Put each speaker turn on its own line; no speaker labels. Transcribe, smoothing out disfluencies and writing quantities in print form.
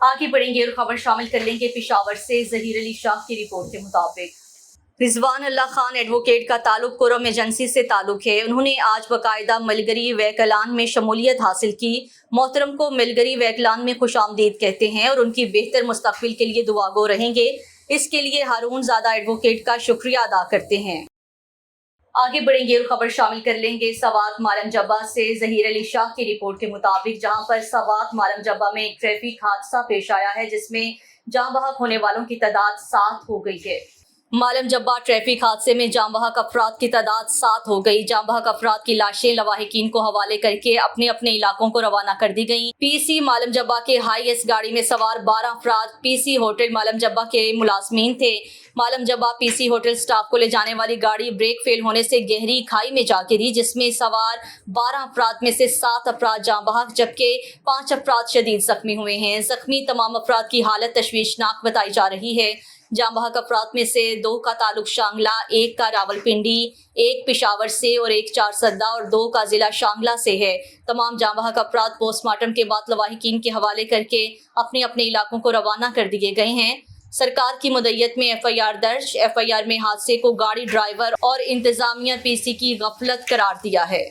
आगे बढ़ेंगे और खबर शामिल कर लेंगे पेशावर से। ज़हीर अली शाह की रिपोर्ट के मुताबिक रिजवान अल्लाह खान एडवोकेट का ताल्लुक कुरम एजेंसी से ताल्लुक है। उन्होंने आज बाकायदा मिलगरी वैकलान में शमूलियत हासिल की। मोहतरम को मिलगरी वैकलान में खुशामदीद कहते हैं और उनकी बेहतर मुस्तकबिल के लिए दुआगो रहेंगे। इसके लिए हारून ज़ादा एडवोकेट का शुक्रिया अदा करते हैं। आगे बढ़ेंगे और खबर शामिल कर लेंगे सवात मालम जब्बा से। ज़हीर अली शाह की रिपोर्ट के मुताबिक जहां पर सवात मालम जब्बा में एक ट्रैफिक हादसा पेश आया है जिसमें जान बहक होने वालों की तादाद 7 हो गई है। मालम जब्बा ट्रैफिक हादसे में जान बहक अफराद की तादाद 7 हो गई। जान बहक अफराद की लाशें लवाहिकीन को हवाले करके अपने अपने इलाकों को रवाना कर दी गयी। पीसी मालम जब्बा के हाईएस गाड़ी में सवार 12 अफराद पीसी होटल मालम जब्बा के मुलाजमीन थे। मालम जब्बा पीसी होटल स्टाफ को ले जाने वाली गाड़ी ब्रेक फेल होने से गहरी खाई में जा गिरी, जिसमें सवार 12 अफराद में से 7 अफराद जान बहक जबकि 5 अफराद शदीद जख्मी हुए हैं। जख्मी तमाम अफराद की हालत तशवीशनाक बताई जा रही है। जान बहक अफराद में से 2 का ताल्लुक शांगला, 1 का रावलपिंडी, 1 पेशावर से और 1 चारसद्दा और 2 का जिला शांगला से है। तमाम जान बहक अफराद पोस्टमार्टम के बाद लवाहिकीन के हवाले करके अपने अपने इलाकों को रवाना कर दिए गए हैं। सरकार की मुद्दत में FIR दर्ज। FIR में हादसे को गाड़ी ड्राइवर और इंतजामिया PC की गफलत करार दिया है।